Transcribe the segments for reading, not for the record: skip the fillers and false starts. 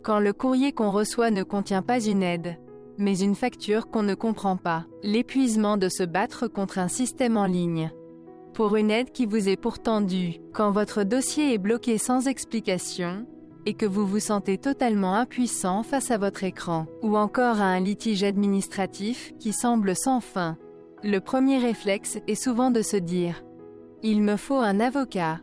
Quand le courrier qu'on reçoit ne contient pas une aide, mais une facture qu'on ne comprend pas. L'épuisement de se battre contre un système en ligne pour une aide qui vous est pourtant due. Quand votre dossier est bloqué sans explication, et que vous vous sentez totalement impuissant face à votre écran, ou encore à un litige administratif qui semble sans fin. Le premier réflexe est souvent de se dire « Il me faut un avocat ».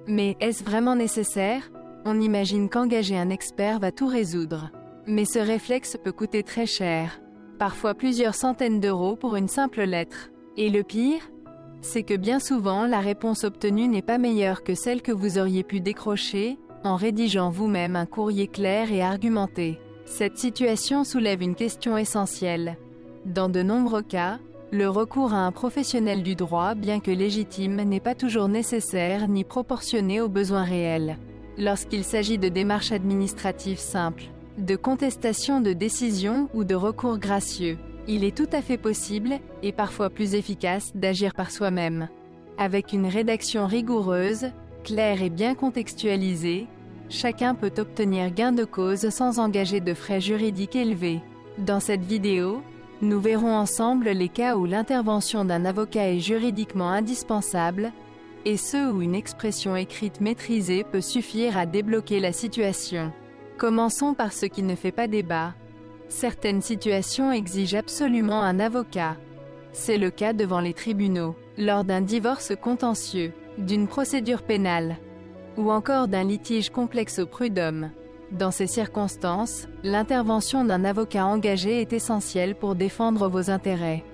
Mais est-ce vraiment nécessaire? On imagine qu'engager un expert va tout résoudre. Mais ce réflexe peut coûter très cher. Parfois plusieurs centaines d'euros pour une simple lettre. Et le pire, c'est que bien souvent la réponse obtenue n'est pas meilleure que celle que vous auriez pu décrocher en rédigeant vous-même un courrier clair et argumenté. Cette situation soulève une question essentielle. Dans de nombreux cas, le recours à un professionnel du droit, bien que légitime, n'est pas toujours nécessaire ni proportionné aux besoins réels. Lorsqu'il s'agit de démarches administratives simples, de contestation de décisions ou de recours gracieux, il est tout à fait possible, et parfois plus efficace, d'agir par soi-même. Avec une rédaction rigoureuse, claire et bien contextualisée, chacun peut obtenir gain de cause sans engager de frais juridiques élevés. Dans cette vidéo, nous verrons ensemble les cas où l'intervention d'un avocat est juridiquement indispensable, et ceux où une expression écrite maîtrisée peut suffire à débloquer la situation. Commençons par ce qui ne fait pas débat. Certaines situations exigent absolument un avocat. C'est le cas devant les tribunaux, lors d'un divorce contentieux, d'une procédure pénale, ou encore d'un litige complexe au prud'homme. Dans ces circonstances, l'intervention d'un avocat engagé est essentielle pour défendre vos intérêts.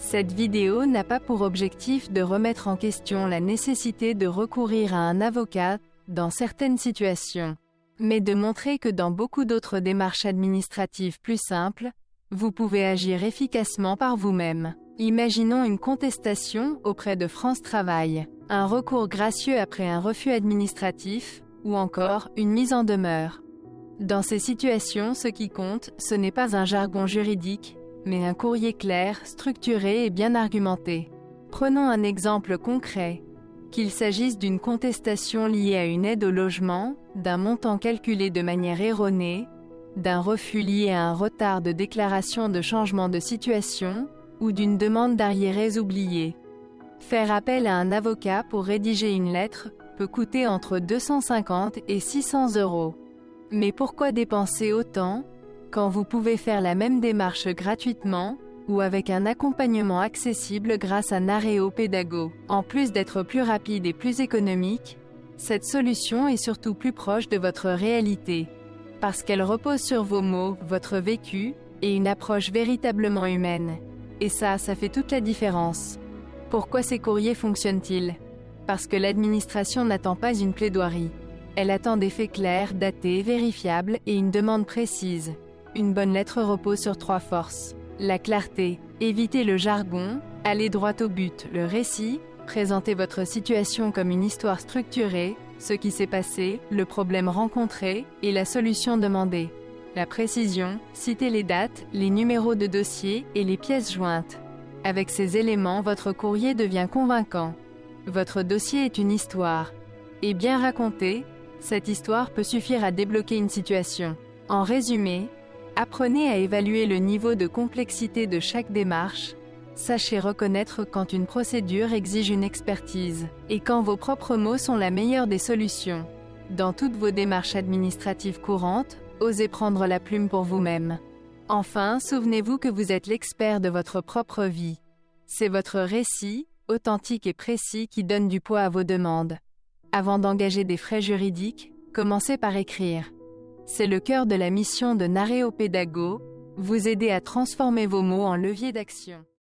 Cette vidéo n'a pas pour objectif de remettre en question la nécessité de recourir à un avocat dans certaines situations, mais de montrer que dans beaucoup d'autres démarches administratives plus simples, vous pouvez agir efficacement par vous-même. Imaginons une contestation auprès de France Travail, un recours gracieux après un refus administratif, ou encore une mise en demeure. Dans ces situations, ce qui compte, ce n'est pas un jargon juridique, mais un courrier clair, structuré et bien argumenté. Prenons un exemple concret. Qu'il s'agisse d'une contestation liée à une aide au logement, d'un montant calculé de manière erronée, d'un refus lié à un retard de déclaration de changement de situation, ou d'une demande d'arriérés oubliés. Faire appel à un avocat pour rédiger une lettre peut coûter entre 250 et 600 euros. Mais pourquoi dépenser autant, quand vous pouvez faire la même démarche gratuitement, ou avec un accompagnement accessible grâce à Nareo Pédago? En plus d'être plus rapide et plus économique, cette solution est surtout plus proche de votre réalité, parce qu'elle repose sur vos mots, votre vécu, et une approche véritablement humaine. Et ça fait toute la différence. Pourquoi ces courriers fonctionnent-ils? Parce que l'administration n'attend pas une plaidoirie. Elle attend des faits clairs, datés, vérifiables, et une demande précise. Une bonne lettre repose sur 3 forces. La clarté, évitez le jargon, allez droit au but, le récit, présentez votre situation comme une histoire structurée, ce qui s'est passé, le problème rencontré, et la solution demandée. La précision, citez les dates, les numéros de dossier, et les pièces jointes. Avec ces éléments, votre courrier devient convaincant. Votre dossier est une histoire. Et bien racontée, cette histoire peut suffire à débloquer une situation. En résumé, apprenez à évaluer le niveau de complexité de chaque démarche. Sachez reconnaître quand une procédure exige une expertise, et quand vos propres mots sont la meilleure des solutions. Dans toutes vos démarches administratives courantes, osez prendre la plume pour vous-même. Enfin, souvenez-vous que vous êtes l'expert de votre propre vie. C'est votre récit, authentique et précis, qui donne du poids à vos demandes. Avant d'engager des frais juridiques, commencez par écrire. C'est le cœur de la mission de Nareo Pédago, vous aider à transformer vos mots en levier d'action.